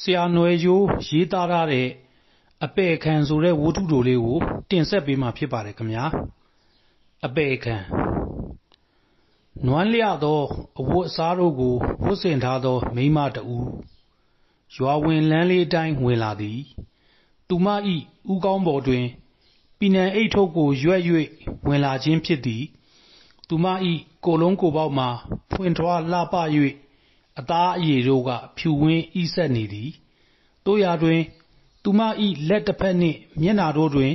ဆရာနွယ်ရိုးရေးသားထားတဲ့အပယ်ခံဆိုတဲ့ဝတ္ထုတိုလေးကိုတင်ဆက်ပေးမှာဖြစ်ပါတယ်ခင်ဗျာအပယ်ခံနွမ်းလျသောအဝတ်အစားတို့ကိုဝတ်ဆင်ထားသောမိန်းမတဦးရွာဝင်လမ်းလေးအတိုင်းဝင်လာသည်သူမ၏ဦးခေါင်းပေါ်တွင်ပီနံအိတ်ထုပ်ကိုရွက်၍ဝင်လာခြင်းဖြစ်သည်သူမ၏ကိုယ်လုံးကိုယ်ပေါက်မှာဖွင့်ထွားလှပ၍အသားအရည်တို့ကဖြူဝင်းဤဆက်နေသည်တို့ရာတွင်သူမ၏လက်တစ်ဖက်နှင့်မျက်နှာတို့တွင်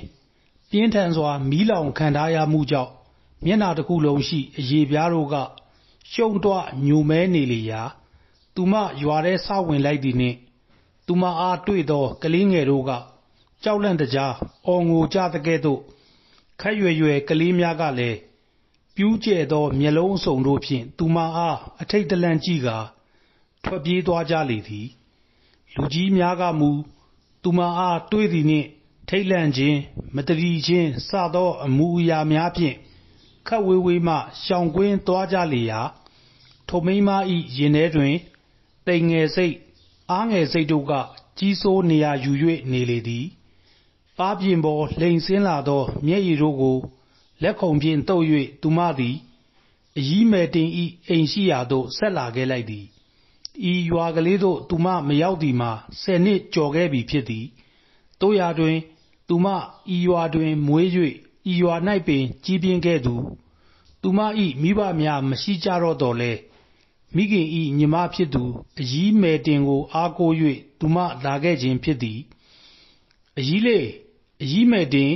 ပြင်းထန်စွာမီးလောင်ခံထားရမှုကြောင့်မျက်နှာတစ်ခုလုံးရှိအရည်ပြားတို့ကရှုံတွညိုမဲနေလေရာသူမရွာထဲစဝင်လိုက်သည်နှင့်သူမအားတွေ့သောကလေးငယ်တို့ကကြောက်လန့်တကြားအော်ငိုကြသကဲ့သို့ခက်ရွယ်ကလေးများကလည်းပြူးကျဲသောမျက်လုံးအစုံတို့ဖြင့်သူမအားအထိတ်တလန့်ကြည့်ကာထွက်ပြေးသွားကြလေသည်လူကြီးများကမူသူမအားတွေ့သည်နှင့်ထိတ်လန့်ခြင်းမတည်ခြင်းစသောအမူအရာများဖြင့်ခက်ဝေးဝေးမှရှောင်ကွင်းသွားကြလေရာထိုမိန်းမ၏ရင်ထဲတွင်တိမ်ငယ်စိတ်အားငယ်စိတ်တို့ကကြီးစိုးနေရာယူ၍နေလေသည်ပါးပြင်ပေါ်လှိမ်ဆင်းလာသောမျက်ရည်တို့ကိုလက်ခုံဖြင့်တုပ်၍သူမသည်အရီးမယ်တင်၏အိမ်ရှိရာသို့ဆက်လာခဲ့လိုက်သည်ဤရွာကလေးသို့သူမမရောက်သည်မှာ10 နှစ်ကျော်ခဲ့ပြီဖြစ်သည်တို့ရာတွင်သူမဤရွာတွင်မွေး၍ဤရွာ၌ပင်ကြီးပြင်းခဲ့သူသူမ၏မိဘများမရှိကြတော့တော်လဲမိခင်၏ညီမဖြစ်သူအရီးမယ်တင်ကိုအားကိုး၍သူမလာခဲ့ခြင်းဖြစ်သည်အရီးလေးအရီးမယ်တင်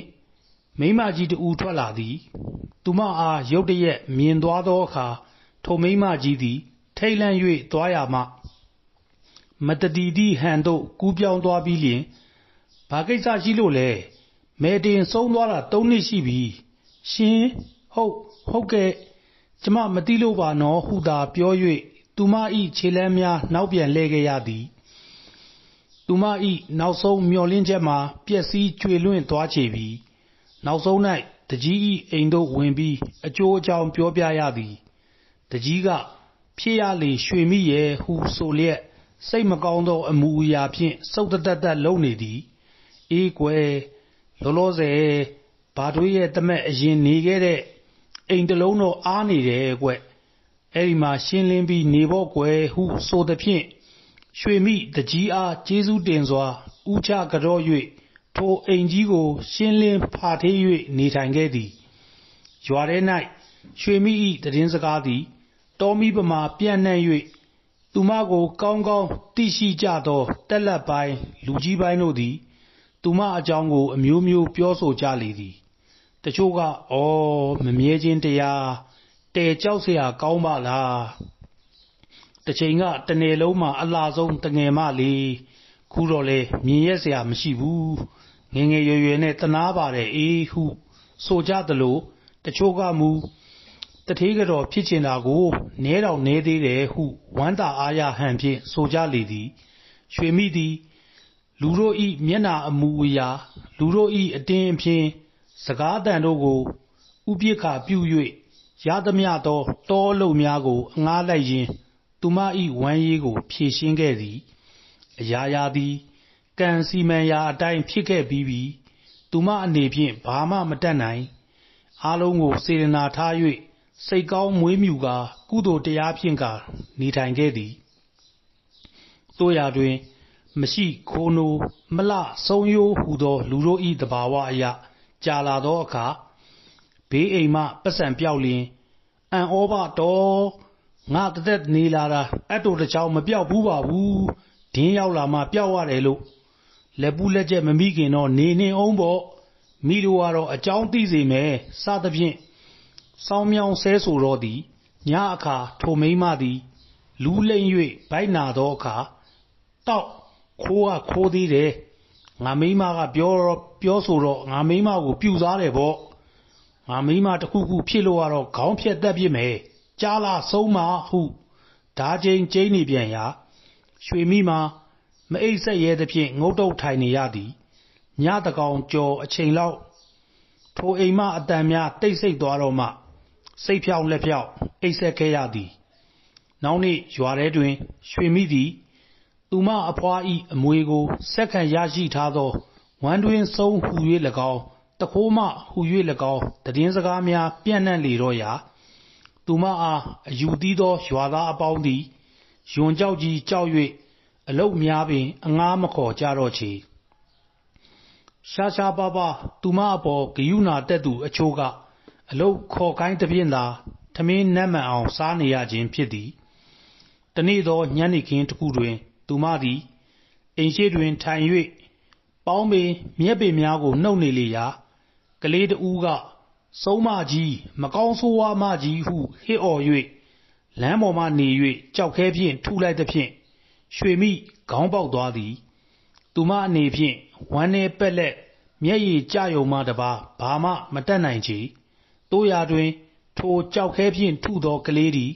မိန်းမကြီးတဦးထွက်လာသည်သူမအားရုတ်တရက်မြင်သွားသောအခါထိုမိန်းမကြီးသည်ထိတ်လန့်၍သွားရမှမတည်သည့်ဟန်သို့ကူးပြောင်းသွားပြီးလျှင်ဘာကိစ္စရှိလို့လဲမယ်တင်ဆုံးသွားတာ3 နှစ်ရှိပြီရှင်ဟုတ်ကဲ့ကျမမသိလို့ပါနော်ဟုသာပြော၍သူမ၏ခြေလမ်းများနောက်ပြန်လှည့်ခဲ့ရသည်သူမ၏နောက်ဆုံးမျှော်လင့်ချက်မှာပျက်စီးကျွေလွင့်သွားချေပြီနောက်ဆုံး၌တကြီး၏အိမ်သို့ဝင်ပြီးအကျိုးအကြောင်းပြောပြရသည်တကြီးကဖြစ်ရလေရွှေမိရဲ့ဟုဆိုလျက်စိတ်မကောင်းသောအမူအရာဖြင့်စုတ်တက်လုံနေသည်အေးကွယ်လောလောဆယ်ဘာတို့ရဲ့တမက်အရင်နေခဲ့တဲ့အိမ်တလုံးတော့အားနေတယ်ကွအဲ့ဒီမှာရှင်းလင်းပြီးနေဖို့ကွယ်ဟုဆိုသဖြင့်ရွှေမိတကြီးအားကျေးဇူးတင်စွာဥချကြော့၍ထိုအိမ်ကြီးကိုရှင်းလင်းဖာထေး၍နေထိုင်ခဲ့သည်ရွာထဲ၌ရွှေမိ၏သတင်းစကားသည်တောမီးပမာပြန့်နှံ့၍သူမကိုကောင်းကောင်းသိရှိကြသောတက်လက်ပိုင်းလူကြီးပိုင်းတို့သည်သူမအကြောင်းကိုအမျိုးမျိုးပြောဆိုကြလေသည်တချို့ကမမြဲခြင်းတရားတဲကြောက်เสียကောင်းပါလားတစ်ချိန်ကတနယ်လုံးမှာအလှဆုံးတငယ်မလေးခုတော့လေမြင်ရက်เสียမရှိဘူးငယ်ငယ်ရွယ်နဲ့တနာပါတယ်အေးဟုဆိုကြသလိုတချို့ကမူတထေးကတော့ဖြစ်ချင်တာကိုနဲတော်နဲသေးတယ်ဟုဝမ်းသာအားရဟန်ဖြင့်ဆိုကြလေသည်ရွှေမိသည်လူတို့ဤမျက်နာအမူအရာလူတို့ဤအတင်းအဖျင်းစကားတန်တို့ကိုဥပိ္ပခာပြု၍ရသမျှသောတောအလုပ်များကိုအငားလိုက်ရင်းသူမဤဝမ်းရေးကိုဖြည့်ရှင်းခဲ့သည်အရာရာသည်ကံစီမံရာအတိုင်းဖြစ်ခဲ့ပြီးပြီသူမအနေဖြင့်ဘာမှမတတ်နိုင်အားလုံးကိုစေတနာထား၍စိတ်ကောင်းမွေးမြူကာကုသိုလ်တရားဖြင့်နေထိုင်ခဲ့သည်တို့ရာတွင်မရှိခိုးနိုးမလှဆုံးယိုးဟူသောလူတို့၏တဘာဝအရာကြာလာသောအခါဘေးအိမ်မှပတ်စံပြောက်လျင်အံ့ဩပါတော့ငါတသက်နေလာတာအတူတချောင်းမပြောက်ဘူးပါဘူးဒင်းရောက်လာမှပြောက်ရတယ်လို့လက်ပူးလက်ချက်မမိခင်တော့နေနှင်းအောင်ပေါ့မိတို့ကတော့အကြောင်းသိစေမယ်စသဖြင့်စောင်းမြောင်းဆဲဆိုတော့သည်ညအခါထိုမိန်းမသည်လူလိမ့်၍ဗိုက်နာသောအခါတောက်ခိုးကခိုးသေးတယ်ငါမိန်းမကပြောဆိုတော့ငါမိန်းမကိုပြူစားတယ်ပေါ့ငါမိန်းမတစ်ခုခုဖြစ်လို့ကတော့ခေါင်းဖြတ်တက်ပြစ်မယ်ကြားလားဆုံးမဟုဓာချင်းကျိန်းနေပြန်ရာရွှေမိမှာမအိပ်ဆက်ရဲသဖြင့်ငုတ်တုတ်ထိုင်နေရသည်ညတကောင်ကျော်အချိန်လောက်ထိုအိမ်မအတန်များတိတ်ဆိတ်သွားတော့မှစိတ်ဖြောင်းလက်ဖြောင်းအိပ်ဆက်ခဲ့ရသည်နောက်နေ့ရွာထဲတွင်ရွှေမိသည်သူ သူမအဖွား၏အမွေကိုဆက်ခံရရှိထားသောဝမ်းတွင်းဆုံးဟူ၍၎င်းတခိုးမဟူ၍၎င်းသတင်းစကားများပြန့်နှံ့လေတော့ရာသူမအားအယူသီးသောရွာသားအပေါင်းသည်ယွန်ကြောက်ကြီးကြောက်၍အလုတ်များပင်အငှားမခေါ်ကြတော့ချေရှားရှားပါးပါးသူမအပေါ်ဂရုဏာတက်သူအချို့ကအလုတ်ခေါ်ခိုင်းသဖြင့်သာထမင်းနတ်မှန်အောင်စားနေရခြင်းဖြစ်သည်တနေ့သောညနေခင်းတစ်ခုတွင်သူမသည်အိမ်ရှိတွင်ထိုင်၍ပေါင်းပင်မြက်ပင်များကိုနှုတ်နေလေရာကလေးတဦးကဆုံးမကြီးမကောင်းဆိုးဝါးမကြီးဟုဟစ်အော်၍လမ်းပေါ်မှနေ၍ကြောက်ခဲဖြင့်ထုလိုက်သဖြင့်ရွှေမိခေါင်းပေါက်သွားသည်သူမအနေဖြင့်ဝမ်းနေပက်လက်မျက်ရည်ကျယုံမှတပါဘာမှမတတ်နိုင်ချေတို့ရာတွင်ထိုကြောက်ခဲဖြင့်ထုသောကလေးသည်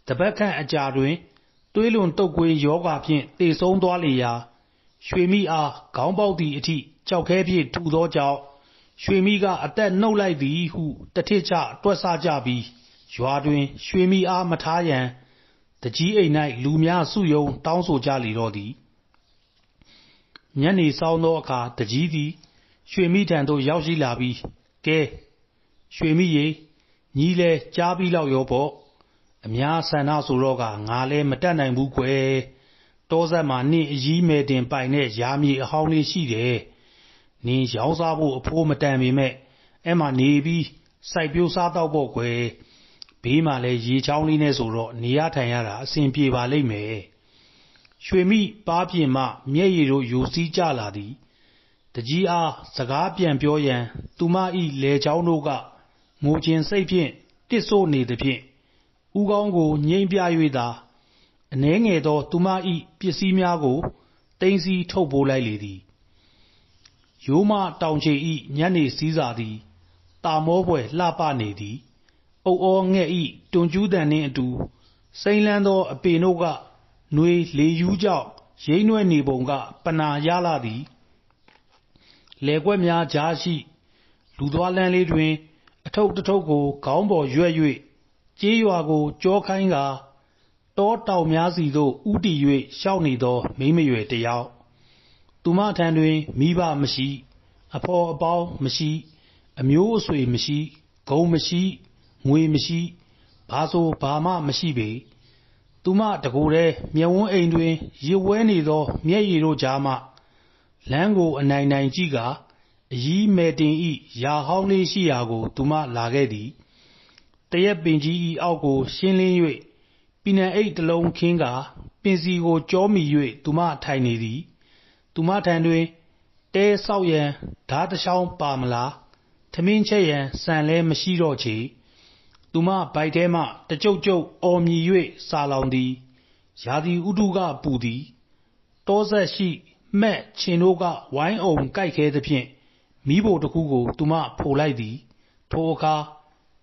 တပတ်ခန့်အကြာတွင်သွေးလွန်တုပ်ကွေးယောဂါဖြင့်သေဆုံးသွားလေရာရွှေမိအားခေါင်းပေါက်သည့်အထိကြောက်ခဲဖြင့်ထုသောကြောင့်ရွှေမိကအသက်နှုတ်လိုက်သည်ဟုတထစ်ချတွက်ဆကြပြီးရွာတွင်ရွှေမိအားမထားရန်တကြီးအိမ်၌လူများစုယုံတောင်းဆိုကြလေတော့သည်ညနေဆောင်သောအခါတကြီးသည်ရွှေမိထံသို့ရောက်ရှိလာပြီးကဲရွှေမိရေညီလဲကြားပြီးလောက်ရောပေါ့အများဆန္ဒဆိုတော့ကငါလဲမတတ်နိုင်ဘူးကွယ်တောဆက်မှာနင့်အကြီးမဲ့တင်ပိုင်တဲ့ရာမြေအဟောင်းလေးရှိတယ်နင်းရောင်းစားဖို့အဖိုးမတန်ပေမဲ့အဲ့မှာနေပြီးစိုက်ပျိုးစားတော့ပေါ့ကွယ်ဘေးမှာလဲရေချောင်းလေးနဲ့ဆိုတော့နေရထိုင်ရတာအဆင်ပြေပါလိမ့်မယ်ရွှေမိပါးပြင်မှမျက်ရည်တို့ယိုစီးကြလာသည်တကြီးအားစကားပြန်ပြောရန်သူမ၏လေချောင်းတို့ကငိုခြင်းစိတ်ဖြင့်တစ်ဆို့နေသည်ဖြင့်ဦးကောင်းကိုငိမ့်ပြ၍သာအနှဲငယ်သောသူမ၏ပစ္စည်းများကိုတင်းစီထုတ်ပိုးလိုက်လေသည်ရိုးမတောင်ချေ၏ညနေစည်းစာသည်တာမောပွယ်လှပနေသည်အုပ်အောငှက်၏တွန်ကျူးတန်နှင့်အတူစိမ့်လန်းသောအပေတို့ကຫນွေလေယူးကြောင့်ရိမ့်နွဲ့နေပုံကပနာရလာသည်လေကွက်များကြားရှိလူသွားလမ်းလေးတွင်အထုပ်တစ်ထုပ်ကိုခေါင်းပေါ်ရွက်၍ကြေးရွာကိုကြောခိုင်းကာတောတောင်များစီသို့ဥတီ၍ရှောက်နေသောမိန်းမရွယ်တစ်ယောက်သူမထံတွင်မိဘမရှိအဖော်အပေါင်းမရှိအမျိုးအဆွေမရှိဂုံမရှိငွေမရှိဘာဆိုဘာမှမရှိပေသူမတကိုယ်တည်းမျက်ဝန်းအိမ်တွင်ရစ်ဝဲနေသောမျက်ရည်တို့ကြားမှလမ်းကိုအနိုင်နိုင်ကြည့်ကာအကြီးမဲ့တင်ဤရာဟောင်းလေးရှိရာကိုသူမလာခဲ့သည်တရက်ပင်ကြီးဤအောက်ကိုရှင်းလင်း၍ပီနံအိတ်တစ်လုံးခင်းကာပင်စီကိုကြောမိ၍သူမထိုင်နေသည်သူမထံတွင်တဲဆောက်ရန်ဓားတစ်ချောင်းပါမလားထမင်းချက်ရန်ဆန်လဲမရှိတော့ချေသူမဗိုက်ထဲမှတကြုတ်ကြုတ်အော်မြည်၍စာလောင်သည်ရာသီဥတုကပူသည်တောဆက်ရှိမှက်ခြင်တို့ကဝိုင်းအောင်ကြိုက်ခဲသဖြင့်မီးဖိုတစ်ခုကိုသူမဖိုလိုက်သည်ထိုအခါ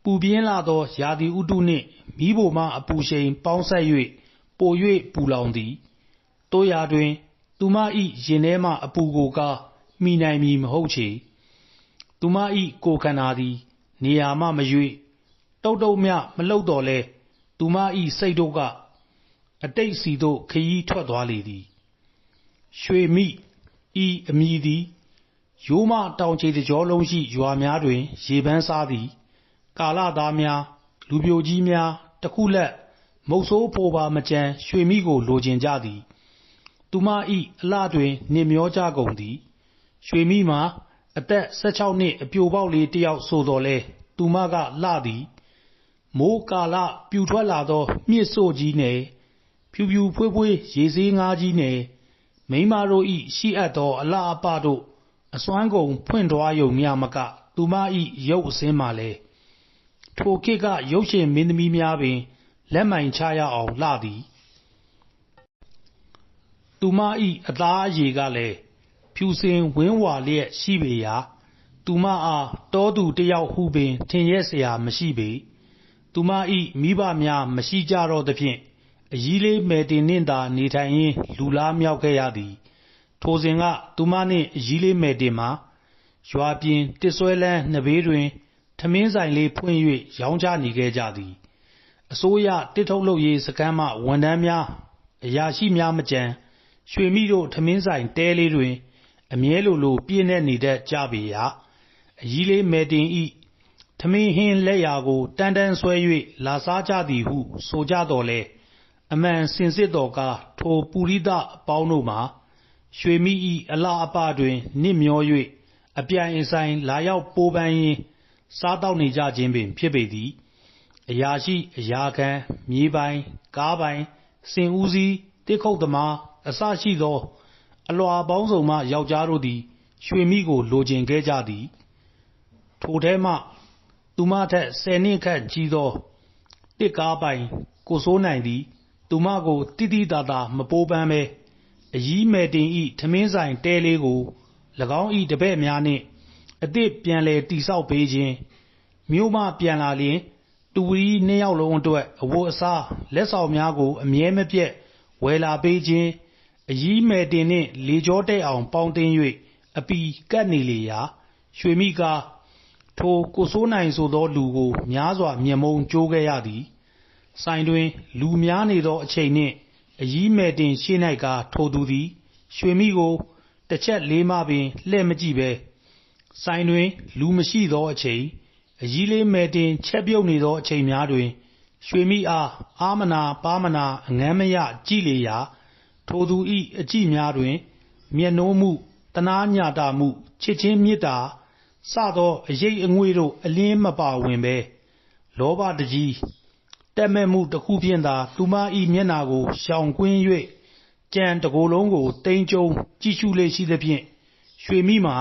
ပူပြင်းလာသောရာသီဥတုနှင့်မီးဖိုမှအပူရှိန်ပေါင်းဆက်၍ပို၍ပူလောင်သည်တို့ရာတွင်သူမ၏ရင်ထဲမှအပူကိုကားမိနိုင်မည်မဟုတ်ချေသူမ၏ကိုယ်ခန္ဓာသည်နေရာမှမရွေ့တုတ်တုတ်မြမလှုပ်တော်လဲသူမ၏စိတ်တို့ကအတိတ်စီသို့ခရီးထွက်သွားလေသည်ရွှေမိဤအမည်သည်ရိုးမတောင်ချေတကြောလုံးရှိရွာများတွင်ရေပန်းစားသည်ကာလသားများလူပြိုကြီးများတခုလက်မုတ်ဆိုးဖိုပါမကြံရွှေမိကိုလိုချင်ကြသည်သူမ၏အလှတွင်နှင်မျောကြကုန်သည်ရွှေမိမှာအသက်16နှစ်အပြိုပေါက်လေးတစ်ယောက်ဆိုတော်လဲသူမကလှသည်မိုးကာလပြူထွက်လာသောမြစ်စို့ကြီးနယ်ဖြူဖြူဖွေးဖွေးရေစေးငါးကြီးနယ်မိန်းမတို့၏ရှိအပ်သောအလှအပတို့အစွမ်းကုန်ဖွင့်ထွားယုံမြမကသူမ၏ရုပ်အစင်းမှလည်းထိုခေတ်ကရုပ်ရှင်မင်းသမီးများပင်လက်မှန်ချရအောင်လှသည်သူမ၏အသားအရည်ကလည်းဖြူစင်ဝင်းဝါလျက်ရှိပေရာသူမအားတောသူတစ်ယောက်ဟုပင်ထင်ရက်เสียမရှိပေသူမ၏မိဘများမရှိကြတော့သဖြင့်အကြီးလေးမယ်တင်နှင့်သာနေထိုင်ရင်းလူလားမြောက်ခဲ့ရသည်ထိုစဉ်ကသူမနှင့်အကြီးလေးမယ်တင်မှာရွာပြင်တစ်ဆွဲလန်းနှစ်ဘေးတွင်ထမင်းဆိုင်လေးဖွင့်၍ရောင်းချနေခဲ့ကြသည်အစိုးရတစ်ထုတ်လုပ်ရေးစခန်းမှဝန်ထမ်းများအရာရှိများမကြံ ရွှေမိတို့ထမင်းဆိုင်တဲလေးတွင်အမြဲလိုပြည့်နေတတ်ကြပေရာအကြီးလေးမယ်တင်ဤထမင်းဟင်းလက်ရာကိုတန်းတန်းဆွဲ၍လာစားကြသည်ဟုဆိုကြတော်လဲအမှန်စင်စစ်တော်ကထိုပုရိသအပေါင်းတို့မှာရွှေမိဤအလှအပတွင်နစ်မျော၍အပြိုင်အဆိုင်လာရောက်ပိုးပန်းရင်းစားတောက်နေကြခြင်းပင်ဖြစ်ပေသည်အရာရှိအရာခံမြေပိုင်ကားပိုင်စင်ဦးစီးတစ်ခုတ်သမားအစရှိသောအလွာပေါင်းစုံမှယောက်ျားတို့သည်ရွှေမိကိုလိုချင်ခဲ့ကြသည်ထိုထဲမှသူမထက်10 နှစ်ခန့်ကြီးသောတစ်ကားပိုင်ကိုစိုးနိုင်သည်သူမကိုတိတိတသာမပိုးပန်းပဲအကြီးမယ်တင်ဤထမင်းဆိုင်တဲလေးကို၎င်းဤတပည့်များနှင့်အသည့်ပြန်လည်တိဆောက်ပေးခြင်းမြို့မှပြန်လာလျင်တူရီ2 ယောက်လုံးအတွက်အဝတ်အစားလက်ဆောင်များကိုအမြဲမပြတ်ဝယ်လာပေးခြင်းအကြီးမယ်တင်နှင့်လေကြောတဲ့အောင်ပေါင်းတင်၍အပီကတ်နေလေရာရွှေမိကထိုကိုစိုးနိုင်ဆိုသောလူကိုများစွာမျက်မုံကြိုးခဲ့ရသည်ဆိုင်တွင်လူများနေသောအချိန်နှင့်အကြီးမယ်တင်ရှေ့၌ကထိုသူသည်ရွှေမိကိုတစ်ချက်လေးမှပင်လှည့်မကြည့်ပဲဆိုင်တွင်လူမရှိသောအချိန်အကြီးလေးမယ်တင်ချက်ပြုတ်နေသောအချိန်များတွင်ရွှေမိအားအာမနာပါမနာအငမ်းမရကြည့်လေရာထိုသူ၏အကြည့်များတွင်မျက်နှိုးမှုတနာညတာမှုချစ်ချင်းမေတ္တာစသောအရေးအငွေ့တို့အလင်းမပါဝင်ပဲလောဘတကြီးတက်မဲ့မှုတစ်ခုဖြင့်သာသူမ၏မျက်နာကိုရှောင်ကွင်း၍ကြံတကိုယ်လုံးကိုတိမ်ကျုံကြည့်ရှုလေရှိသဖြင့်ရွှေမိမှာ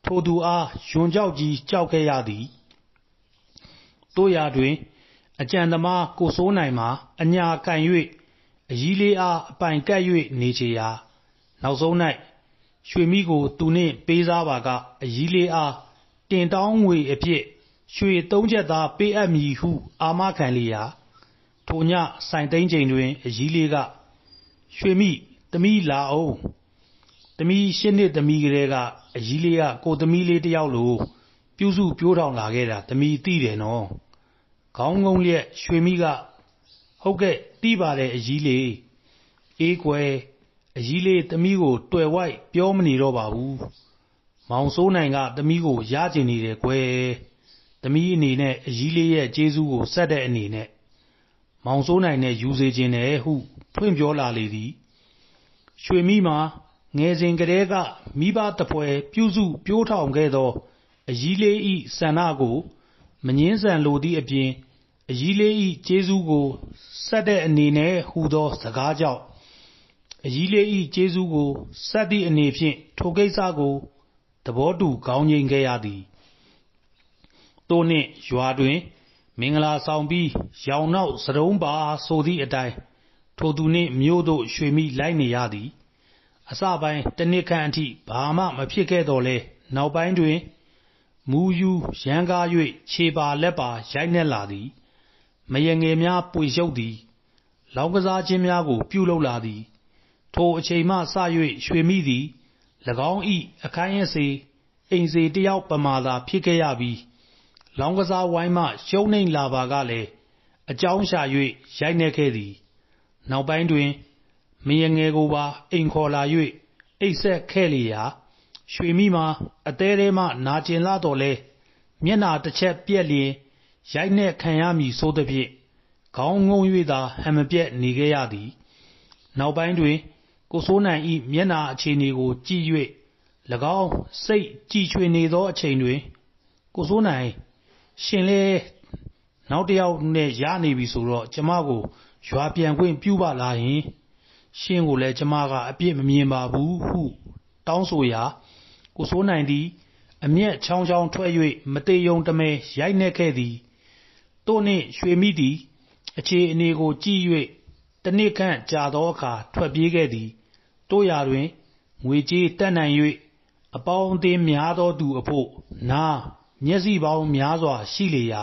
ထိုသူအားယွန်ကြောက်ကြီးကြောက်ခဲ့ရသည်တို့ရာတွင်အကြံသမားကိုစိုးနိုင်မှာအညာကန်၍အကြီးလေးအားအပိုင်ကပ်၍နေချေရာနောက်ဆုံး၌ရွှေမိကိုသူနှင့်ပေးစားပါကအကြီးလေးအားတင်တောင်းငွေအဖြစ်ရွှေ3 ချက်သားပေးအပ်မည်ဟုအာမခံလေရာထိုညဆိုင်သိမ်းချိန်တွင်အကြီးလေးကရွှေမိသမီးလာအောင်သမီး8 နှစ်သမီးကလေးကအကြီးလေးကကိုသမီးလေးတယောက်လိုပြုစုပြိုးထောင်လာခဲ့တာသမီးသိတယ်နော်ခေါင်းငုံလျက်ရွှေမိကဟုတ်ကဲ့သိပါတယ်အကြီးလေးအေးကွယ်အကြီးလေးသမီးကိုတွေ့ဝိုက်ပြောမနေတော့ပါဘူးမောင်စိုးနိုင်ကသမီးကိုရကျင်နေတယ်ကွယ်သမီးအနေနဲ့အကြီးလေးရဲ့ကျေးဇူးကိုဆက်တဲ့အနေနဲ့မောင်စိုးနိုင်နဲ့ယူစေခြင်းနဲ့ဟုဖွင့်ပြောလာလေသည်ရွှေမိမှာငယ်စဉ်ကတည်းကမိဘတပွဲပြုစုပြိုးထောင်ခဲ့သောအကြီးလေးဤဆန္ဒကိုမငင်းဆန်လိုသည့်အပြင်အကြီးလေးဤကျေးဇူးကိုဆက်တဲ့အနေနဲ့ဟူသောစကားကြောင့်အကြီးလေးဤကျေးဇူးကိုဆက်သည့်အနေဖြင့်ထိုကိစ္စကိုသဘောတူခေါင်းငိမ့်ခဲ့ရသည်တို့နှင့်ရွာတွင်မင်္ဂလာဆောင်ပြီးရောင်နောက်စတုံးပါဆိုသည့်အတိုင်းထိုသူနှင့်မြို့သို့ရွှေမိလိုက်နေရသည်အစပိုင်းတစ်နှစ်ခန့်အထိဘာမှမဖြစ်ခဲ့တော့လဲနောက်ပိုင်းတွင်မူယူရန်ကား၍ခြေပါလက်ပါရိုက်နှက်လာသည်မယငယ်များပွေရှုပ်သည်လောင်းကစားခြင်းများကိုပြုလုပ်လာသည်ထိုအချိန်မှစ၍ရွှေမိသည်၎င်း၏အခိုင်အစေအိမ်စေတယောက်ပမာသာဖြစ်ခဲ့ရပြီးလောင်းကစားဝိုင်းမှရှုံးနိမ့်လာပါကလည်းအကြောင်းရှာ၍ရိုက်နှက်ခဲ့သည်နောက်ပိုင်းတွင်မယငယ်ကိုပါအိမ်ခေါ်လာ၍အိပ်ဆက်ခဲ့လေရာရွှေမိမှာအသေးသေးမှနာကျင်လာတော့လဲမျက်နာတစ်ချက်ပြက်လျင်ရိုက်နှက်ခံရမည်ဆိုသဖြင့်ခေါင်းငုံ၍သာဟန်မပြက်နေခဲ့ရသည်နောက်ပိုင်းတွင်ကိုစိုးနိုင်၏မျက်နာအခြေအနေကိုကြည့်၍၎င်းစိတ်ကြည်ချွေနေသောအချိန်တွင်ကိုစိုးနိုင်ရှင်လဲနောက်တစ်ယောက်နဲ့ရနေပြီဆိုတော့ကျမကိုရွာပြန်ခွင့်ပြုပါလားဟင်ရှင်ကိုလည်းကျမကအပြစ်မမြင်ပါဘူးဟုတောင်းဆိုရာကိုစိုးနိုင်သည်အမျက်ချောင်းချောင်းထွက်၍မတေယုံတမဲရိုက်နှက်ခဲ့သည်တို့နှင့်ရွှေမိသည်အခြေအနေကိုကြည့်၍တစ်နှစ်ခန့်ကြာသောအခါထွက်ပြေးခဲ့သည်တို့ရာတွင်ငွေကြေးတက်နိုင်၍အပေါင်းအသင်းများသောသူအဖို့နာမျက်စိပေါင်းများစွာရှိလေရာ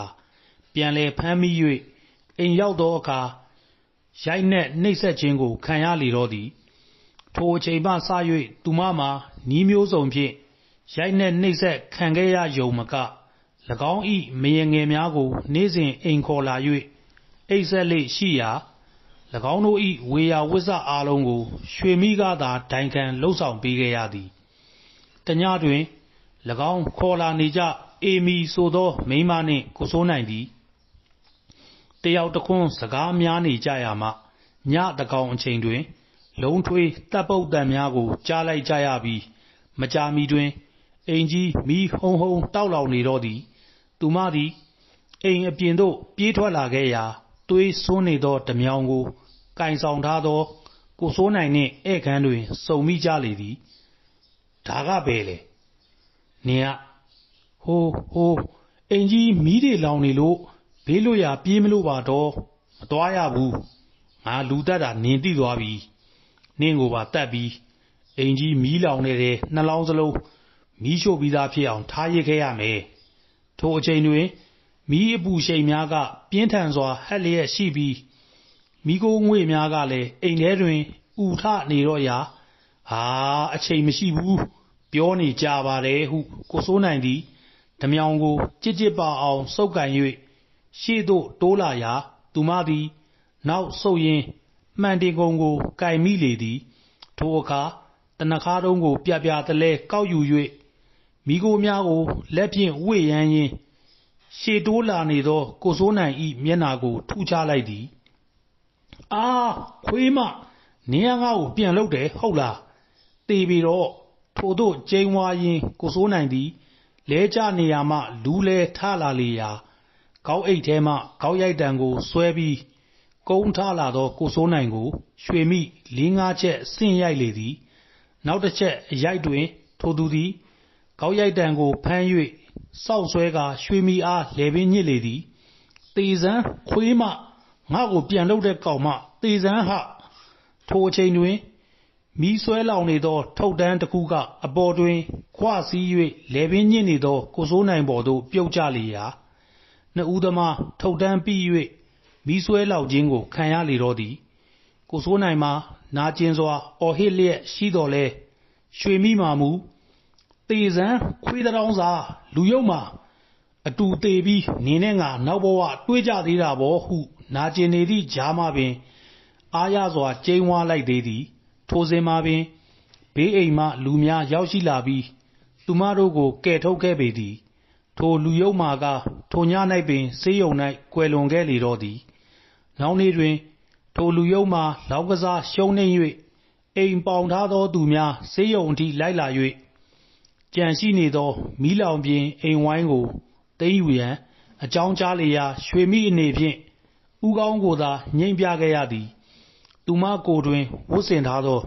ပြန်လည်ဖမ်းမိ၍အိမ်ရောက်သောအခါရိုက်နှက်နှိပ်စက်ခြင်းကိုခံရလေတော့သည်ထိုအချိန်မှစ၍သူမမှာနီးမျိုးစုံဖြင့်ရိုက်နှက်နှိပ်စက်ခံခဲ့ရယုံမက၎င်း၏မယငယ်များကိုနေ့စဉ်အိမ်ခေါ်လာ၍အိပ်ဆက်လေရှိရာ ၎င်းတို့၏ဝေယဝစ္စအားလုံးကိုရွှေမိကသာဒိုင်ခံလှုပ်ဆောင်ပေးခဲ့ရသည်တညတွင်၎င်းခေါ်လာနေကြအေမီဆိုသောမိန်းမနှင့်ကိုစိုးနိုင်သည်တယောက်တခွန်းစကားများနေကြရာမှညတကောင်အချိန်တွင်လုံးထွေးတပ်ပုတ်တံများကိုကြားလိုက်ကြရပြီးမကြာမီတွင်အိမ်ကြီးမီးဟုံဟုံတောက်လောင်နေတော့သည်သူမသည်အိမ်အပြင်သို့ပြေးထွက်လာခဲ့ရာသွေးစွန်းနေသောဓမြောင်ကိုကင်ဆောင်ထားသောကိုစိုးနိုင်နှင့်ဧည့်ခန်းတွင်စုံမိကြလေသည်ဒါကပဲလေနင်ကဟိုအိမ်ကြီးမီးတွေလောင်နေလို့ဘေးလွတ်ရာပြေးမလို့ပါတော့မသွားရဘူးငါလူတက်တာနင်သိသွားပြီနင့်ကိုပါတက်ပြီးအိမ်ကြီးမီးလောင်နေတဲ့နှလောင်းစလုံးမီးရှို့ပြီးသားဖြစ်အောင်ထားရခဲ့ရမယ်ထိုအချိန်တွင်မီးအပူရှိန်များကပြင်းထန်စွာဟက်လျက်ရှိပြီးမီးကိုငွေ့များကလည်းအိမ်ထဲတွင်ဥထနေတော့ရာအချိန်မရှိဘူးပြောနေကြပါတယ်ဟုကိုစိုးနိုင်သည်ဓမြောင်ကိုကြစ်ပါအောင်စုပ်ကန်၍ရှေ့သို့တိုးလာရာသူမသည်နောက်ဆုတ်ရင်းမှန်တင်ကုန်ကိုကင်မိလေသည်ထိုအခါတနခါတုံးကိုပြတလဲကောက်ယူ၍မိကိုများကိုလက်ဖြင့်ဝှေ့ရမ်းရင်းရှေ့တိုးလာနေသောကိုစိုးနိုင်၏မျက်နှာကိုထုချလိုက်သည်ခွေးမနင်းငါ့ကိုပြန်လုပ်တယ်ဟုတ်လားတေပြီတော့ထို့သို့ကျိန်းဝါရင်းကိုစိုးနိုင်သည်လဲကျနေရာမှလူးလဲထလာလေရာခေါက်အိတ်ထဲမှခေါက်ရိုက်တံကိုဆွဲပြီးကုန်းထလာသောကိုစိုးနိုင်ကိုရွှေမိ4-5ချက်ဆင့်ရိုက်လေသည်နောက်တစ်ချက်အရိုက်တွင်ထိုသူသည်ခေါက်ရိုက်တံကိုဖမ်း၍စောက်ဆွဲကာရွှေမိအားလဲပင်ညစ်လေသည်တေစမ်းခွေးမငါ့ကိုပြန်လုပ်တဲ့ကောင်မတေစမ်းဟထိုအချိန်တွင်မီးဆွဲလောင်နေသောထုတ်တန်းတစ်ခုကအပေါ်တွင်ခွစီး၍လဲပင်ညစ်နေသောကိုစိုးနိုင်ပေါ်သို့ပြုတ်ကျလေရာနှစ်ဦးသမားထုတ်တန်းပြီး၍မီးဆွဲလောက်ခြင်းကိုခံရလေတော့သည်ကိုစိုးနိုင်မှာနာကျင်စွာအော်ဟစ်လျက်ရှိတော်လဲရွှေမိမာမူတေစမ်းခွေးတောင်းစာလူယုံမှာအတူသေးပြီးနင်းနဲ့ငါနောက်ဘဝတွေးကြသေးတာပေါ့ဟုနာကျင်နေသည့်ကြားမှပင်အားရစွာကျိန်းဝါလိုက်သေးသည်ထိုစဉ်မှာပင်ဘေးအိမ်မှလူများရောက်ရှိလာပြီးသူမတို့ကိုကယ်ထုတ်ခဲ့ပေသည်ထိုလူယုံမာကထိုည၌ပင်ဆေးရုံ၌ကွယ်လွန်ခဲ့လေတော့သည်နောက်နေ့တွင်ထိုလူယုံမာလောက်ကစားရှုံးနှိမ့်၍အိမ်ပေါင်ထားသောသူများဆေးရုံအထိလိုက်လာ၍ကြံရှိနေသောမီးလောင်ပြင်အိမ်ဝိုင်းကိုသိမ်းယူရန်အကြောင်းကြားလေရာရွှေမိအနေဖြင့်ဥကောင်းကိုသာညှိမ့်ပြခဲ့ရသည်သူမကိုယ်တွင်ဝတ်ဆင်ထားသော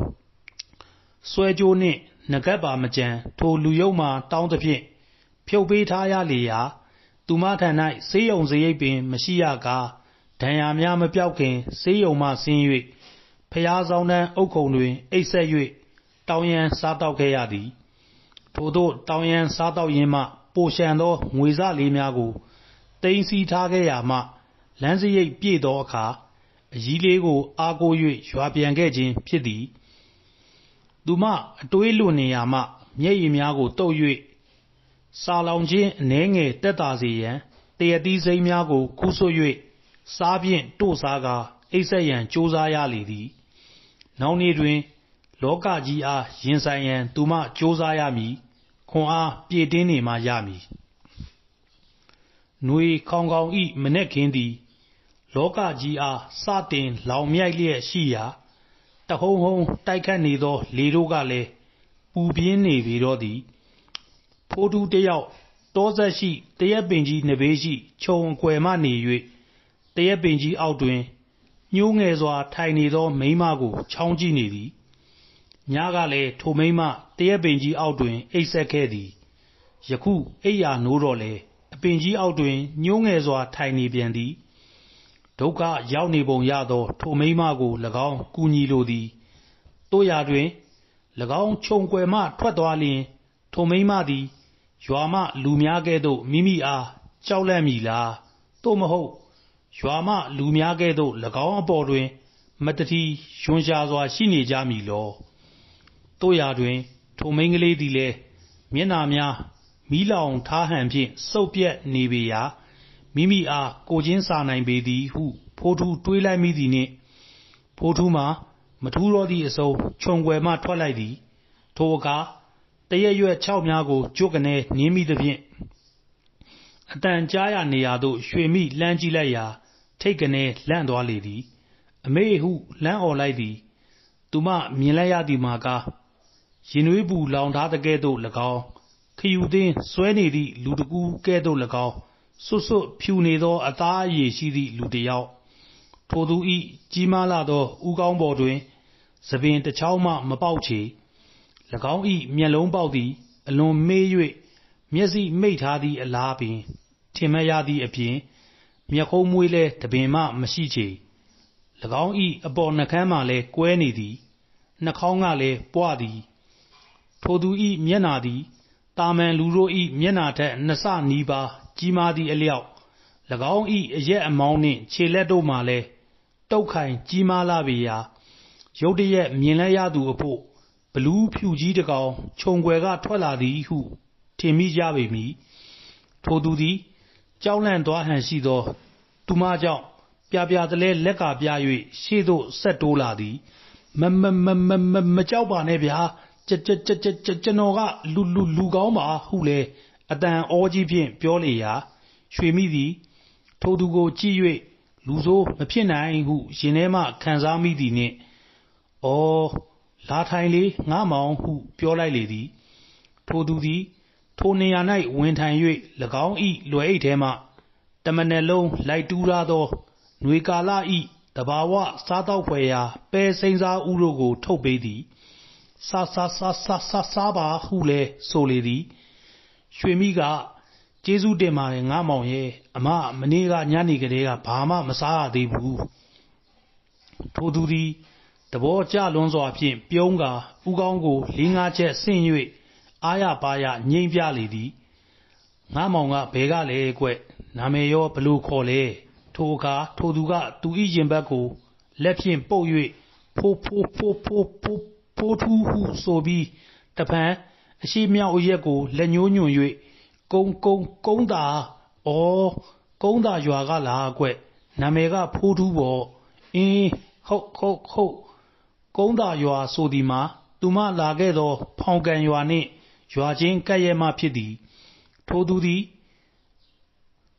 ဆွဲကြိုးနှင့်နဂတ်ပါမကြံထိုလူယုံမာတောင်းသဖြင့်ဖြုတ်ပေးထားရလေရာသူမထံ၌ဆေးရုံစရိတ်ပင်မရှိရကာဒဏ်ရာများမပြောက်ခင်ဆေးရုံမှဆင်း၍ဖျားဆောင်တန်းအုပ်ခုံတွင်အိပ်ဆက်၍တောင်းရန်စားတောက်ခဲ့ရသည်ထို့သို့တောင်းရန်စားတောက်ရင်းမှပိုရှံသောငွေစလေးများကိုသိမ်းဆည်းထားခဲ့ရာမှလမ်းစရိတ်ပြည့်သောအခါအကြီးလေးကိုအားကိုး၍ရွာပြန်ခဲ့ခြင်းဖြစ်သည်သူမအတွေးလွန်နေရာမှမျက်ရည်များကိုတုပ်၍စာလောင်ခြင်းအနှဲငယ်တက်တာစေရန်တရသီးစိမ်းများကိုခူးဆွတ်၍စားဖြင့်တို့စားကာအိပ်ဆက်ရန်ကြိုးစားရလေသည်နောက်နေ့တွင်လောကကြီးအားရင်ဆိုင်ရန်သူမကြိုးစားရမည်ခွန်အားပြည့်တင်းနေမှရမည်ຫນွေခေါင်ခေါင်ဤမနက်ခင်းသည်လောကကြီးအားစတင်လောင်မြိုက်လျက်ရှိရာတဟုံဟုံတိုက်ခတ်နေသောလေတို့ကလည်းပူပြင်းနေပေတော့သည်ဖိုးထူးတယောက်တောဆက်ရှိတရက်ပင်ကြီးနှစ်ဘေးရှိခြုံအကွယ်မှနေ၍တရက်ပင်ကြီးအောက်တွင်ညှိုးငယ်စွာထိုင်နေသောမိန်းမကိုချောင်းကြည့်နေသည်ညကလည်းထိုမိန်းမတရက်ပင်ကြီးအောက်တွင်အိပ်ဆက်ခဲ့သည်ယခုအိပ်ရာနိုးတော့လေအပင်ကြီးအောက်တွင်ညှိုးငယ်စွာထိုင်နေပြန်သည်ဒုက္ခရောက်နေပုံရသောထိုမိန်းမကို၎င်းကူညီလိုသည်တို့ရာတွင်၎င်းခြုံကွယ်မှထွက်သွားလျင်ထိုမိန်းမသည်ရွာမှလူများကဲ့သို့မိမိအားကြောက်လန့်မည်လားသို့မဟုတ်ရွာမှလူများကဲ့သို့၎င်းအပေါ်တွင်မတတိယွန်ရှာစွာရှိနေကြမည်လောတို့ရာတွင်ထိုမိန်းကလေးသည်လည်းမျက်နှာများမီးလောင်ထားဟန်ဖြင့်စုပ်ပြက်နေပေရာမိမိအားကိုချင်းစာနိုင်ပေသည်ဟုဖိုးထူးတွေးလိုက်မိသည်နှင့် ဖိုးထူးမှာမထူးတော့သည့်အစုံခြုံွယ်မှထွက်လိုက်သည်ထိုအခါတရက်ရွက်6များကိုကြွကနေနင်းမိသဖြင့်အတန်ကြားရနေရာသို့ရွှေမိလှမ်းကြည့်လိုက်ရာထိတ်ကနေလန့်သွားလေသည်အမေဟုလမ်းអော်လိုက်သည်သူမမြင်လိုက်ရသည်မှာကားရင်နွေးပူလောင်ထားတဲ့ကဲ့သို့၎င်းခယူသင်းဆွဲနေသည့်လူတကူကဲ့သို့၎င်းစွတ်စွတ်ဖြူနေသောအသားအရည်ရှိသည့်လူတစ်ယောက်ထိုသူ၏ကြီးမားလာသောဦးခေါင်းပေါ်တွင်သပင်တစ်ချောင်းမှမပေါက်ချေ၎င်း၏မျက်လုံးပေါက်သည်အလွန်မေး၍မျက်စိမိတ်ထားသည့်အလားပင်ထင်မှတ်ရသည့်အပြင်မျက်ခုံးမွေးလည်းတပင်မှမရှိချေ၎င်း၏အပေါ်နှကမ်းမှလည်းကွဲနေသည်နှာခေါင်းကလည်းပွသည်ထိုသူ၏မျက်နှာသည်တာမန်လူတို့၏မျက်နှာထက်နှစ်ဆနီးပါးကြီးမားသည့်အလျောက်၎င်း၏အရက်အမောင်းနှင့်ခြေလက်တို့မှလည်းတုတ်ခိုင်ကြီးမားလာပေရာရုတ်တရက်မြင်လိုက်ရသူအဖို့ဘလူးဖြူကြီးတစ်ကောင်ခြုံွယ်ကထွက်လာသည်ဟုထင်မိကြပေမည်ထိုသူသည်ကြောက်လန့်သွားဟန်ရှိသောသူမကြောင့်ပြပြတလဲလက်ကပြ၍ရှေ့သို့ဆက်တိုးလာသည်မကြောက်ပါနဲ့ဗျာကျွန်တော်ကလူကောင်းပါဟုလဲအတန်အောကြီးဖြင့်ပြောလေရာရွှေမိသည်ထိုသူကိုကြည့်၍လူဆိုးမဖြစ်နိုင်ဟုရင်ထဲမှခံစားမိသည်နှင့်အော်လာထိုင်လေငါမောင်ဟုပြောလိုက်လေသည်ထိုသူသည်ထိုနေရာ၌ဝင်ထိုင်၍၎င်း၏လွယ်အိတ်ထဲမှတမနက်လုံးလိုက်တူးရသောຫນွေကာလ၏တဘာဝစားတောက်ဖွယ်ရာပဲစိမ်းစားဥတို့ကိုထုတ်ပေးသည်စားပါဟုလဲဆိုလေသည်ရွှေမိကကျေးဇူးတင်ပါတယ်ငါမောင်ရဲ့အမမနေ့ကညနေကလေးကဘာမှမစားရသေးဘူးထိုသူသည်တဘောကြလွန်းစွာဖြင့်ပြုံးကာဥကောင်းကို4-5ချက်ဆင့်၍အားရပါရငိမ့်ပြလေသည်ငါမောင်ကဘယ်ကလဲကွနာမည်ရောဘလို့ခေါ်လဲထိုအခါထိုသူကသူ၏ရင်ဘတ်ကိုလက်ဖြင့်ပုတ်၍ဖိုးထူးဟုဆိုပြီးတဖန်အရှိမြောက်အရက်ကိုလက်ညှိုးညွှန်၍ကုန်းသာကုန်းသာရွာကလားကွနာမည်ကဖိုးထူးပေါ့အင်းဟုတ်ကုန်းသာရွာဆိုသည်မှာသူမလာခဲ့သောဖောင်ကန်ရွာနှင့်ရွာချင်းကပ်ရက်မှဖြစ်သည်ထိုသူသည်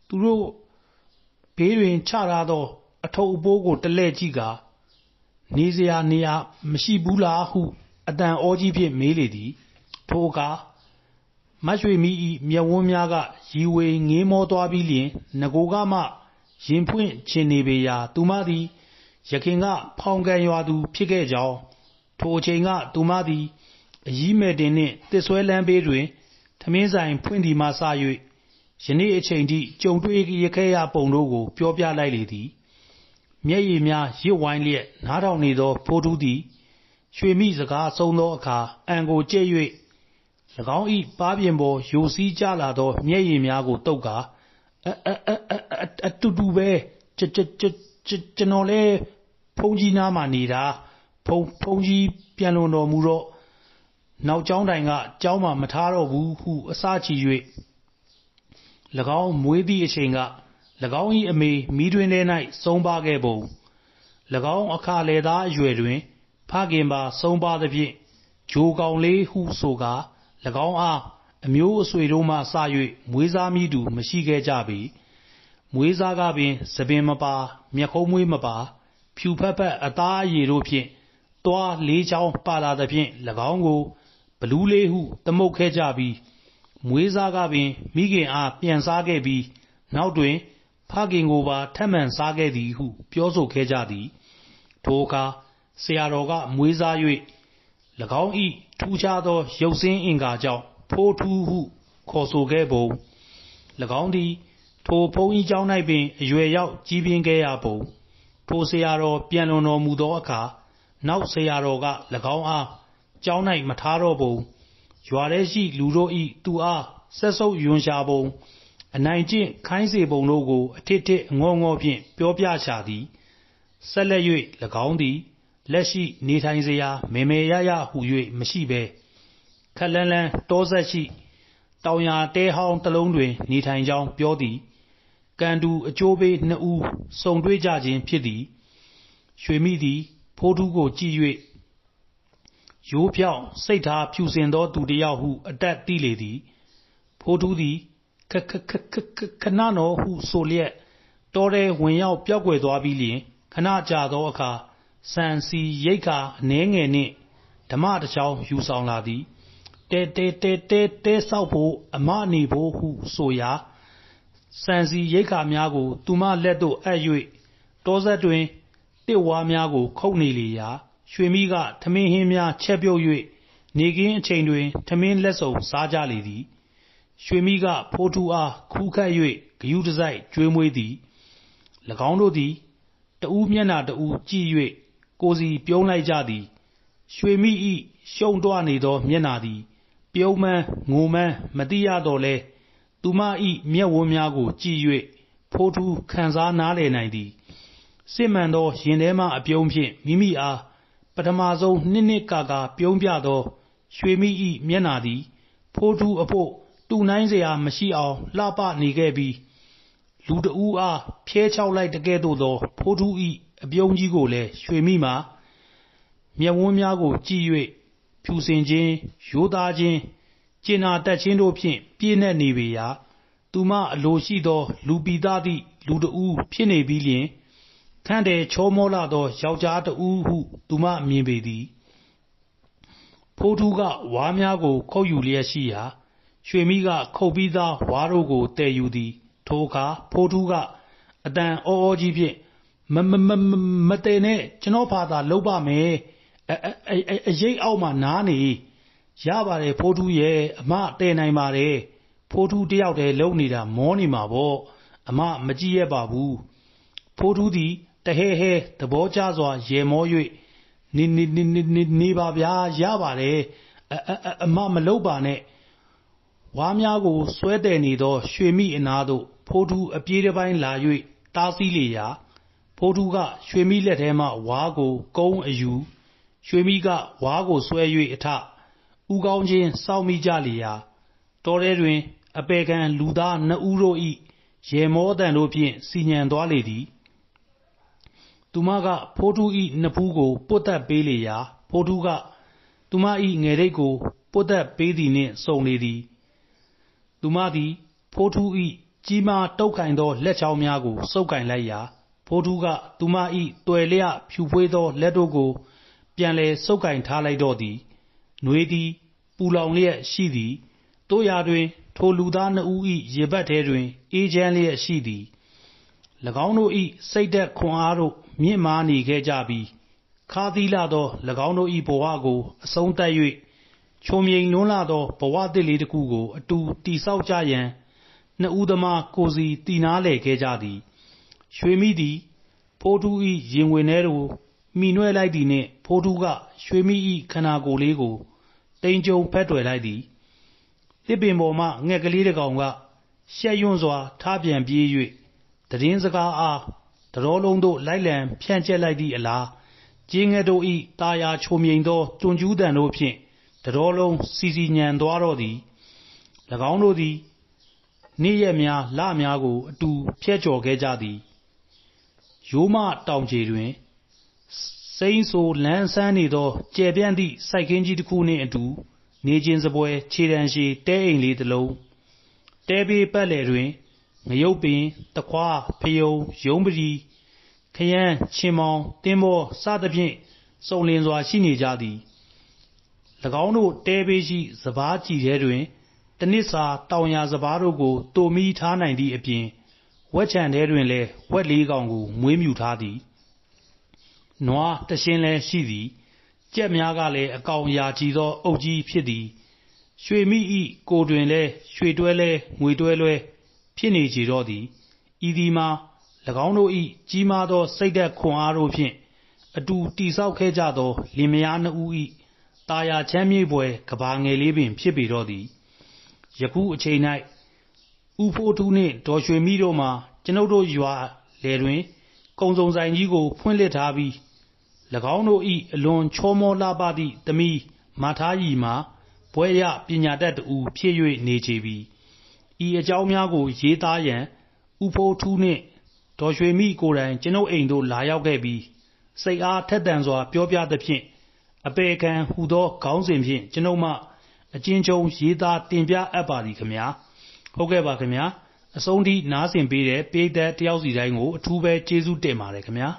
သူတို့ဘေးတွင်ချထားသောအထုပ်အပိုးကိုတလဲ့ကြည့်ကာနေစရာနေရာမရှိဘူးလားဟုအတန်အောကြီးဖြင့်မေးလေသည်ထိုအခါမတ်ရွှေမိ၏မျက်ဝန်းများကရီဝေငေးမောသွားပြီးလျင်ငကိုကမှရင်ဖွင့်ချင်နေပေရာသူမသည်ယခင်ကဖောင်ကန်ရွာသူဖြစ်ခဲ့ကြောင်းထိုအချိန်ကသူမသည်အရီးမဲ့တင်နှင့်တစ်ဆွဲလမ်းဘေးတွင်ထမင်းဆိုင်ဖွင့်သည်မှစ၍ယနေ့အချိန်ထိကြုံတွေ့ရခဲ့ရပုံတို့ကိုပြောပြလိုက်လေသည်မျက်ရည်များရစ်ဝိုင်းလျက်နားထောင်နေသောဖိုးထူးသည်ရွှေမိစကားဆုံးသောအခါအံကိုကျဲ့၍၎င်း၏ပါးပြင်ပေါ်ယိုစီးကျလာသောမျက်ရည်များကိုတုပ်ကာအတူတူပဲကျွန်တော်လည်းဖုန်ကြီးနားမှာနေတာဖုန်ကြီးပြန်လွန်တော်မူတော့နောက်ကျောင်းတိုင်ကကျောင်းမှာမထားတော့ဘူးဟုအစချီ၍၎င်းမွေးသည့်အချိန်က၎င်း၏အမေမိတွင်ထဲ၌ဆုံးပါခဲ့ပုံ၎င်းအခါလေသားအရွယ်တွင်ဖခင်ပါဆုံးပါသဖြင့်ဂျိုကောင်လေးဟုဆိုကာ၎င်းအားအမျိုးအဆွေတို့မှစ၍မွေးစားမိသူမရှိခဲ့ကြပေမွေးစားကပင်သပင်မပါမျက်ခုံးမွေးမပါဖြူဖက်ဖက်အသားအရည်တို့ဖြင့်သွားလေးချောင်းပါလာသဖြင့်၎င်းကိုဘလူးလေးဟုသမုတ်ခဲ့ကြပြီးမွေးစားကပင်မိခင်အားပြန်စားခဲ့ပြီးနောက်တွင်ဖခင်ကိုပါထပ်မံစားခဲ့သည်ဟုပြောဆိုခဲ့ကြသည်ထိုအခါဆရာတော်ကမွေးစား၍၎င်း၏ထူးခြားသောရုပ်ဆင်းအင်္ဂါကြောင့်ဖိုးထူးဟုခေါ်ဆိုခဲ့ပုံ၎င်းသည်ထိုဘုန်းကြီးကျောင်း၌ပင်အရွယ်ရောက်ကြီးပြင်းခဲ့ရပုံထိုဆရာတော်ပြန်လွန်တော်မူသောအခါနောက်ဆရာတော်က၎င်းအားကျောင်း၌မထားတော့ပုံရွာထဲရှိလူတို့၏သူအားဆက်ဆုပ်ယွန်ရှာပုံအနိုင်ကျင့်ခိုင်းစေပုံတို့ကိုအထစ်ထစ်အငေါငေါဖြင့်ပြောပြချသည်ဆက်လက်၍၎င်းသည်လက်ရှိနေထိုင်စရာမယ်ရရဟု၍မရှိဘဲခက်လန်းလန်းတောဆက်ရှိတောင်ယာတဲဟောင်းတစ်လုံးတွင်နေထိုင်ကြောင်းပြောသည်ကံတူအကျိုးပေးနှစ်ဦးစုံတွေ့ကြခြင်းဖြစ်သည်ရွှေမိသည် ဖိုးထူးကိုကြည့်၍ရိုးဖြောင့်စိတ်ထားဖြူစင်သောသူတစ်ယောက်ဟုအတတ်သိလေသည်ဖိုးထူးသည်ခဏနော်ဟုဆိုလျက်တောထဲဝင်ရောက်ပျောက်ကွယ်သွားပြီးလျှင်ခဏကြာသောအခါဆန်စီရိတ်ခါအနည်းငယ်နှင့်ဓမ္မတစ်ချောင်းယူဆောင်လာသည်တဲဆောက်ဖို့အမနေဖို့ဟုဆိုရာဆန်စီရိတ်ခါများကိုသူမလက်သို့အပ်၍တောဆက်တွင်တစ်ဝါးများကိုခုတ်နေလေရာရွှေမိကထမင်းဟင်းများချက်ပြုတ်၍နေခင်းအချိန်တွင်ထမင်းလက်စုံစားကြလေသည်ရွှေမိကဖိုးထူးအားခူးခတ်၍ဂရုတစိုက်ကျွေးမွေးသည်၎င်းတို့သည်တဦးမျက်နှာတဦးကြည့်၍ကိုယ်စီပြုံးလိုက်ကြသည်ရွှေမိ၏ရှုံ့တွနေသောမျက်နှာသည်ပြုံးမှန်းငိုမှန်းမသိရတော့လဲသူမ၏မျက်ဝန်းများကိုကြည့်၍ဖိုးထူးခံစားနားလည်နိုင်သည်စစ်မှန်သောရင်ထဲမှအပြုံးဖြင့်မိမိအားပထမဆုံးနှစ်ကာပြုံးပြသောရွှေမိ၏မျက်နှာသည်ဖိုးထူးအဖို့တူနိုင်စရာမရှိအောင်လှပနေခဲ့ပြီးလူတဦးအားဖြဲချောက်လိုက်တကဲ့သို့သောဖိုးထူး၏အပြုံးကြီးကိုလည်းရွှေမိမှာမျက်ဝန်းများကိုကြည့်၍ဖြူစင်ခြင်းရိုးသားခြင်းကျင်နာတတ်ခြင်းတို့ဖြင့်ပြည့်နှက်နေပေရာသူမအလိုရှိသောလူပိသသည့်လူတဦးဖြစ်နေပြီးလျှင်ခန့်တယ်ချောမောလာသောယောက်ျားတဦးဟုသူမမြင်ပေသည်ဖိုးထူးကဝါးများကိုခုတ်ယူလျက်ရှိရာရွှေမိကခုတ်ပြီးသားဝါးတို့ကိုတည်ယူသည်ထိုအခါဖိုးထူးကအတန်အောကြီးဖြင့်မတည်နဲ့ကျွန်တော်ဖာသာလုပ်ပါမယ်အရိပ်အောက်မှာနားနေရပါတယ်ဖိုးထူးရဲ့အမတည်နိုင်ပါတယ်ဖိုးထူးတယောက်တည်းလုံနေတာမောနေမှာပေါ့အမမကြည့်ရပါဘူးဖိုးထူးသည်တဟဲဟဲသဘောကျစွာရေမော၍နေပါဗျာရပါတယ်အမမလုပ်ပါနဲ့ဝါးများကိုဆွဲတယ်နေသောရွှေမိအနားသို့ဖိုးထူးအပြေးတစ်ပိုင်းလာ၍တားဆီးလေရာဖိုးထူးကရွှေမိလက်ထဲမှဝါးကိုကုန်းအယူရွှေမိကဝါးကိုဆွဲ၍အထဥကောင်းချင်းစောင့်မိကြလေရာတောထဲတွင်အပေခံလူသားနှစ်ဦးတို့၏ရေမောတန်တို့ဖြင့်စီညံသွားလေသည်သူမကဖိုးထူး၏နဖူးကိုပွတ်သက်ပေးလေရာဖိုးထူးကသူမ၏ငယ်ထိပ်ကိုပွတ်သက်ပေးသည်နှင့်စုံလေသည်သူမသည်ဖိုးထူး၏ကြီးမားတုတ်ကင်သောလက်ချောင်းများကိုစုပ်ကင်လိုက်ရာဖိုးထူးကသူမ၏တွယ်လျဖြူဖွေးသောလက်တို့ကိုပြန်လည်စုပ်ကင်ထားလိုက်တော့သည်နွေသည်ပူလောင်လျက်ရှိသည်တို့ရာတွင်ထိုလူသားနှစ်ဦး၏ရေဘတ်ထဲတွင်အေးချမ်းလျက်ရှိသည်၎င်းတို့၏စိတ်ဓာတ်ခွန်အားတို့မြင့်မားနေခဲ့ကြပြီးခါးသီးလာသော၎င်းတို့၏ဘဝကိုအဆုံးသတ်၍ချုံမြိန်လွန်းလာသောဘဝသစ်လေးတစ်ခုကိုအတူတည်ဆောက်ကြရန်နှစ်ဦးသမားကိုစီတည်နားလည်ခဲ့ကြသည်ရွှေမိသည်ဖိုးထူး၏ရင်ဝင်ထဲသို့မိနွဲလိုက်သည်နှင့်ဖိုးထူးကရွှေမိ၏ခန္ဓာကိုယ်လေးကိုတိမ်ကြုံဖက်တွယ်လိုက်သည်တစ်ပင်ပေါ်မှငှက်ကလေးတစ်ကောင်ကရှက်ရွံ့စွာထပြန်ပြေး၍သတင်းစကားအားတရောလုံးသို့လိုက်လံဖြန့်ကျက်လိုက်သည့်အလားကျေးငှက်တို့၏တာယာချုံမြိန်သောတွန်ကျူးတန်တို့ဖြင့်တရောလုံးစီညံသွားတော့သည်၎င်းတို့သည်နေ့ရက်များလများကိုအတူဖြဲကျော်ခဲ့ကြသည်ရိုးမတောင်ခြေတွင်စိမ်းဆိုလန်းဆန်းနေသောကျယ်ပြန့်သည့်စိုက်ခင်းကြီးတစ်ခုနှင့်အတူနေခြင်းစပွဲခြေတံရှည်တဲအိမ်လေးတစ်လုံးတဲဘေးပတ်လည်တွင်ငရုတ်ပင်တခွားဖယုံရုံးပတိခရမ်းချင်မောင်တင်းဘောစသဖြင့်စုံလင်စွာရှိနေကြသည်၎င်းတို့တဲဘေးရှိစပါးကြည်ထဲတွင်တနစ်စာတောင်ယာစပါးတို့ကိုတိုမီထားနိုင်သည့်အပြင်ဝက်ခြံထဲတွင်လည်းဝက်လေးကောင်ကိုမွေးမြူထားသည်နွားတရှင်းလည်းရှိသည်ကြက်များကလည်းအကောင်ရာချီသောအုပ်ကြီးဖြစ်သည်ရွှေမိ၏ကိုတွင်လည်းရွှေတွဲလဲငွေတွဲလွဲဖြစ်နေကြတော့သည်ဤသည်မှာ၎င်းတို့၏ကြီးမားသောစိတ်ဓာတ်ခွန်အားတို့ဖြင့်အတူတည်ဆောက်ခဲ့ကြသောလင်မယားနှစ်ဦး၏တာယာချမ်းမြေ့ဖွယ်ကဘာငယ်လေးပင်ဖြစ်ပေတော့သည်ယခုအချိန်၌ဦးဖိုးထူးနှင့်ဒေါ်ရွှေမိတို့မှာကျွန်ုပ်တို့ရွာလယ်တွင်ကုံစုံဆိုင်ကြီးကိုဖွင့်လှစ်ထားပြီး၎င်းတို့၏အလွန်ချောမောလှပသည့်သမီးမထားရီမှာဘွဲ့ရပညာတတ်တူဖြစ်၍နေချေပြီဤအကြောင်းများကိုရေးသားရန်ဦးဖိုးထူးနှင့်ဒေါ်ရွှေမိကိုယ်တိုင်ကျွန်ုပ်အိမ်သို့လာရောက်ခဲ့ပြီး စိတ်အားထက်သန်စွာပြောပြသဖြင့်အပေခံဟူသောခေါင်းစဉ်ဖြင့်ကျွန်ုပ်မှအကျဉ်းချုပ်ရေးသားတင်ပြအပ်ပါသည်ခင်ဗျာဟုတ်ကဲ့ပါခင်ဗျာအဆုံးထိနားဆင်ပေးတဲ့ပရိသတ်တယောက်စီတိုင်းကိုအထူးပဲကျေးဇူးတင်ပါတယ်ခင်ဗျာ